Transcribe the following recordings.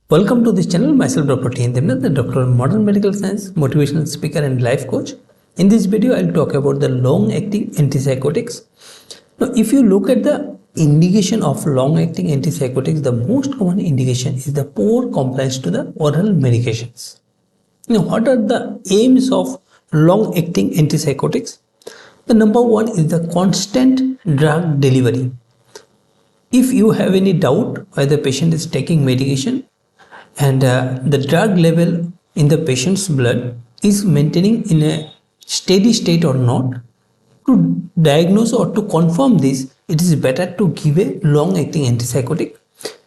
Welcome to this channel. Myself Dr. DEBNATH, the Doctor of Modern Medical Science, motivational speaker and life coach. In this video, I'll talk about the long-acting antipsychotics. Now, if you look at the indication of long-acting antipsychotics, the most common indication is the poor compliance to the oral medications. Now, what are the aims of long-acting antipsychotics? The number one is the constant drug delivery. If you have any doubt whether the patient is taking medication, and the drug level in the patient's blood is maintaining in a steady state or not, to diagnose or to confirm this, it is better to give a long-acting antipsychotic.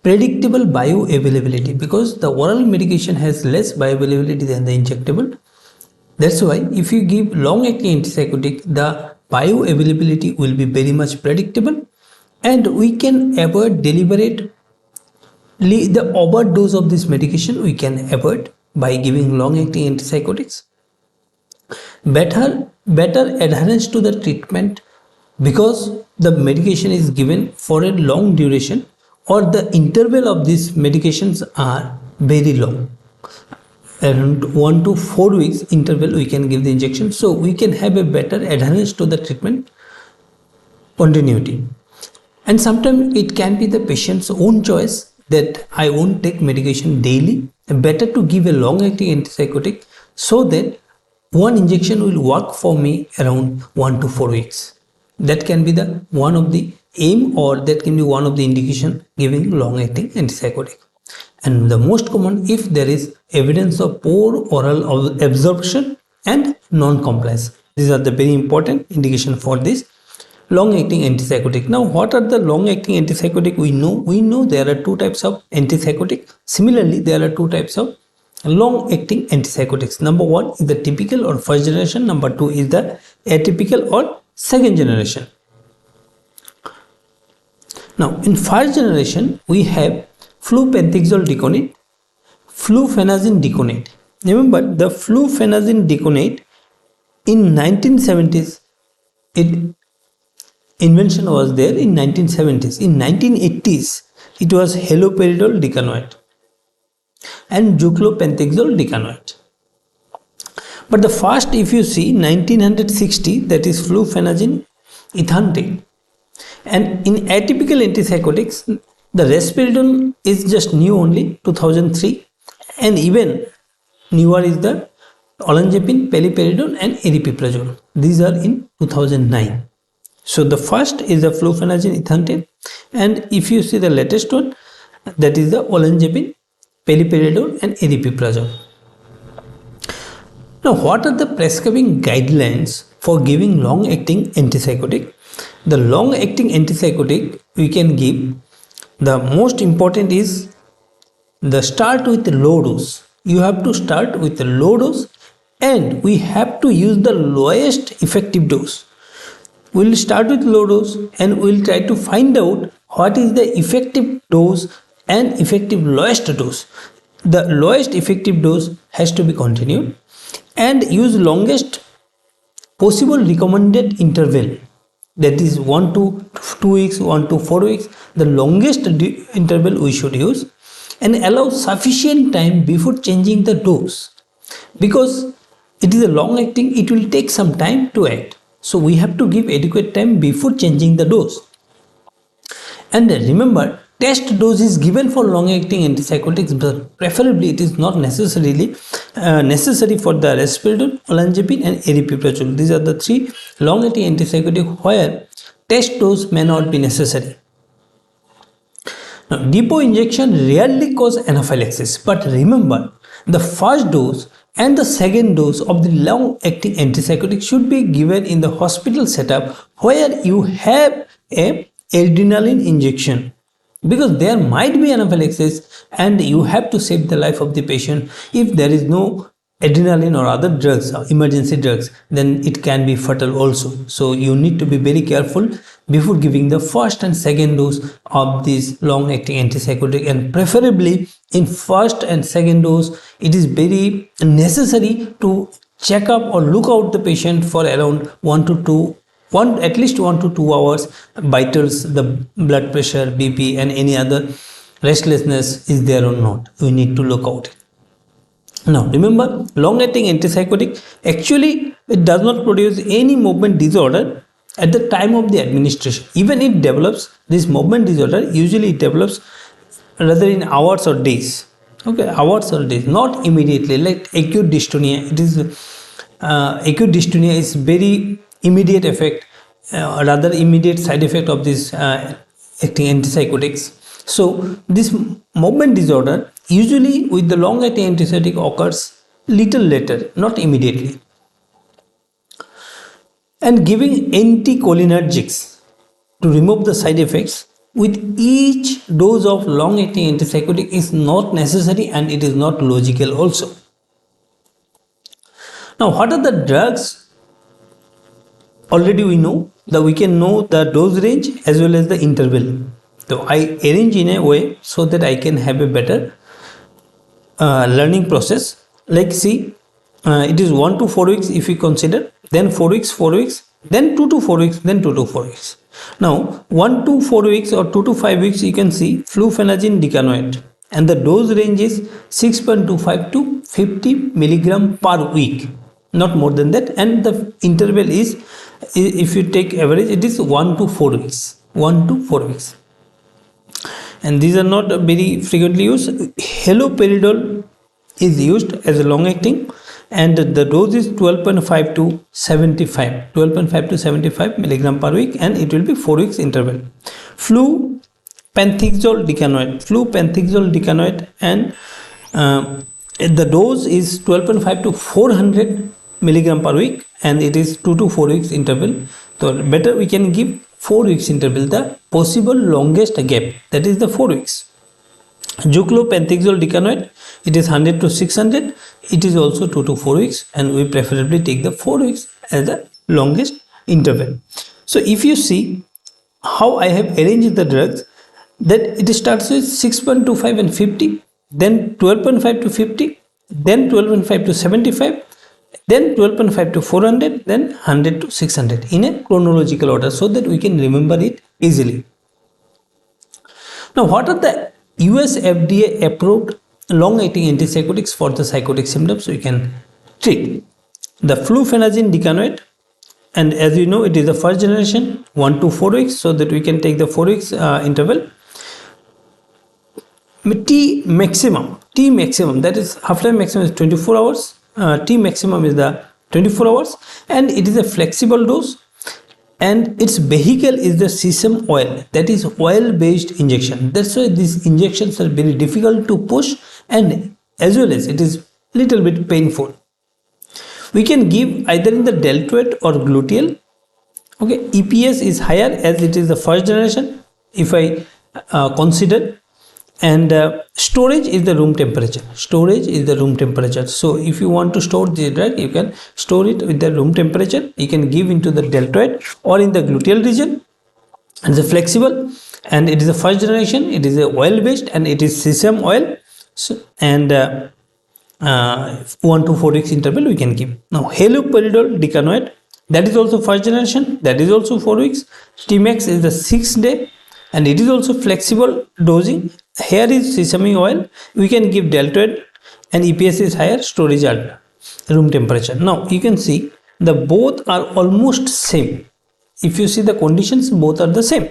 Predictable bioavailability, because the oral medication has less bioavailability than the injectable. That's why if you give long-acting antipsychotic, the bioavailability will be very much predictable, and we can avoid the overdose of this medication we can avoid by giving long-acting antipsychotics. Better adherence to the treatment, because the medication is given for a long duration, or the interval of these medications are very long. Around 1 to 4 weeks interval we can give the injection, so we can have a better adherence to the treatment continuity. And sometimes it can be the patient's own choice that I won't take medication daily. Better to give a long-acting antipsychotic so that one injection will work for me around 1 to 4 weeks. That can be the one of the aim, or that can be one of the indication giving long-acting antipsychotic. And the most common, if there is evidence of poor oral absorption and non-compliance. These are the very important indication for this long-acting antipsychotic. Now, what are the long-acting antipsychotic? We know there are two types of antipsychotic. Similarly, there are two types of long-acting antipsychotics. Number one is the typical or first generation. Number two is the atypical or second generation. Now, in first generation, we have flupentixol diconate, fluphenazine diconate. Remember, the fluphenazine diconate in 1970s, invention was there in 1970s. In 1980s, it was haloperidol dicanoate and juclopentixol dicanoate. But the first, if you see, 1960, that is fluphenazine ethanate. And in atypical antipsychotics, the risperidone is just new only, 2003, and even newer is the olanzapine, paliperidone and aripiprazole. These are in 2009. So the first is the fluphenazine ethanate, and if you see the latest one, that is the olanzapine, paliperidone and aripiprazole. Now, what are the prescribing guidelines for giving long-acting antipsychotic? The long-acting antipsychotic we can give, the most important is the start with low dose. You have to start with a low dose, and we have to use the lowest effective dose. We'll start with low dose and we'll try to find out what is the effective dose and effective lowest dose. The lowest effective dose has to be continued, and use longest possible recommended interval, that is 1 to 2 weeks, 1 to 4 weeks, the longest interval we should use, and allow sufficient time before changing the dose, because it is a long acting, it will take some time to act. So we have to give adequate time before changing the dose. And remember, test dose is given for long-acting antipsychotics, but preferably it is not necessarily necessary for the risperidone, olanzapine and aripiprazole. These are the three long-acting antipsychotics where test dose may not be necessary. Now, depot injection rarely cause anaphylaxis, but remember, the first dose and the second dose of the long-acting antipsychotic should be given in the hospital setup where you have a adrenaline injection, because there might be anaphylaxis and you have to save the life of the patient. If there is no adrenaline or other drugs, emergency drugs, then it can be fatal also. So you need to be very careful before giving the first and second dose of this long-acting antipsychotic, and preferably in first and second dose it is very necessary to check up or look out the patient for around at least 1 to 2 hours, vitals, the blood pressure, BP and any other restlessness is there or not. We need to look out. Now remember, long-acting antipsychotic actually it does not produce any movement disorder at the time of the administration. Even it develops this movement disorder, usually it develops rather in hours or days. Okay, hours or days, not immediately. Like acute dystonia, it is acute dystonia is very immediate effect, rather immediate side effect of this acting antipsychotics. So this movement disorder usually with the long acting antipsychotic occurs little later, not immediately. And giving anticholinergics to remove the side effects with each dose of long acting antipsychotic is not necessary, and it is not logical also. Now what are the drugs? Already we know that we can know the dose range as well as the interval. So I arrange in a way so that I can have a better learning process. Like see, it is 1 to 4 weeks if we consider, then 4 weeks, then 2 to 4 weeks, then 2 to 4 weeks. Now 1 to 4 weeks or 2 to 5 weeks you can see fluphenazine decanoate, and the dose range is 6.25 to 50 milligram per week, not more than that. And the interval is, if you take average, it is 1 to 4 weeks, 1 to 4 weeks. And these are not very frequently used. Haloperidol is used as a long acting, and the dose is 12.5 to 75 milligram per week, and it will be 4 weeks interval. Flupenthixol decanoate, and the dose is 12.5 to 400 milligram per week, and it is 2 to 4 weeks interval. So better we can give 4 weeks interval, the possible longest gap, that is the 4 weeks. Juclopentixol decanoate, it is 100 to 600, it is also 2 to 4 weeks, and we preferably take the 4 weeks as the longest interval. So if you see how I have arranged the drugs, that it starts with 6.25 and 50, then 12.5 to 50, then 12.5 to 75, then 12.5 to 400, then 100 to 600 in a chronological order, so that we can remember it easily. Now what are the US FDA approved long acting antipsychotics for the psychotic symptoms we can treat? The fluphenazine decanoate, and as you know it is the first generation, 1 to 4 weeks, so that we can take the 4 weeks interval. T maximum, that is half-life maximum is 24 hours, T maximum is the 24 hours, and it is a flexible dose, and its vehicle is the sesame oil, that is oil based injection. That's why these injections are very difficult to push, and as well as it is little bit painful. We can give either in the deltoid or gluteal. Okay, EPS is higher as it is the first generation if I consider, and storage is the room temperature. So if you want to store the drug, you can store it with the room temperature. You can give into the deltoid or in the gluteal region, and it's flexible, and it is the first generation, it is a oil based, and it is sesame oil. So, and 1 to 4 weeks interval we can give. Now haloperidol decanoate, that is also first generation, that is also 4 weeks. Tmax is the 6th day, and it is also flexible dosing. Here is sesame oil, we can give deltoid, and EPS is higher, storage at room temperature. Now you can see the both are almost same. If you see the conditions, both are the same.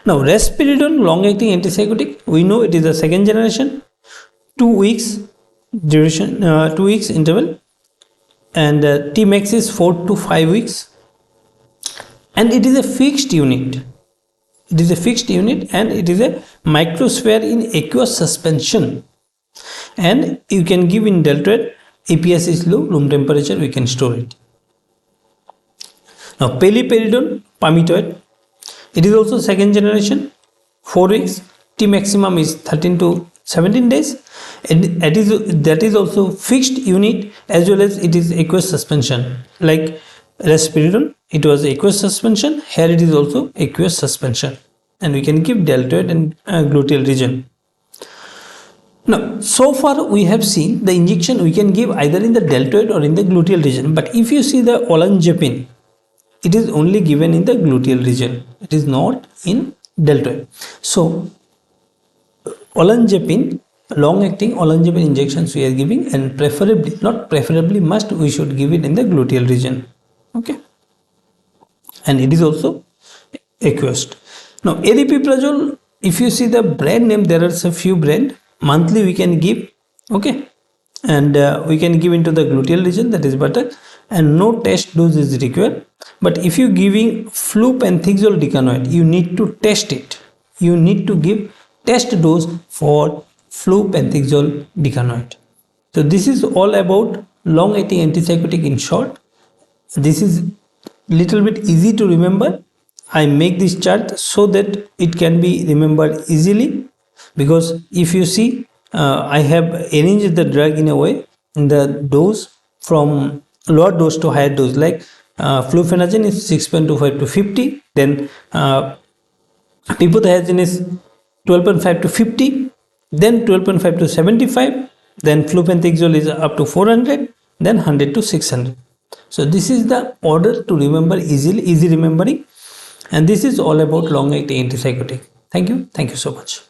Now risperidone long acting antipsychotic, we know it is the second generation, 2 weeks duration, 2 weeks interval, and Tmax is 4 to 5 weeks, and it is a fixed unit. And it is a microsphere in aqueous suspension, and you can give in deltoid. EPS is low, room temperature, we can store it. Now paliperidone palmitoid, it is also second generation, 4 weeks, T maximum is 13 to 17 days, and that is also fixed unit, as well as it is aqueous suspension. Like risperidone, it was aqueous suspension, here it is also aqueous suspension, and we can give deltoid and gluteal region. Now so far we have seen the injection we can give either in the deltoid or in the gluteal region, but if you see the olanzapine, it is only given in the gluteal region, it is not in deltoid. So olanzapine, long acting olanzapine injections we are giving, and preferably, not preferably, must, we should give it in the gluteal region. Okay, and it is also aqueous. Now aripiprazole, if you see the brand name, there are a few brand. Monthly we can give. Okay, and we can give into the gluteal region, that is better, and no test dose is required. But if you giving flupenthixol decanoate, you need to test it. You need to give test dose for flupenthixol decanoate. So this is all about long acting antipsychotic in short. This is little bit easy to remember. I make this chart so that it can be remembered easily, because if you see, I have arranged the drug in a way in the dose from lower dose to higher dose, like fluphenazine is 6.25 to 50, then pipothiazine is 12.5 to 50, then 12.5 to 75, then flupenthixol is up to 400, then 100 to 600. So this is the order to remember easily, easy remembering, and this is all about long acting antipsychotic. Thank you so much.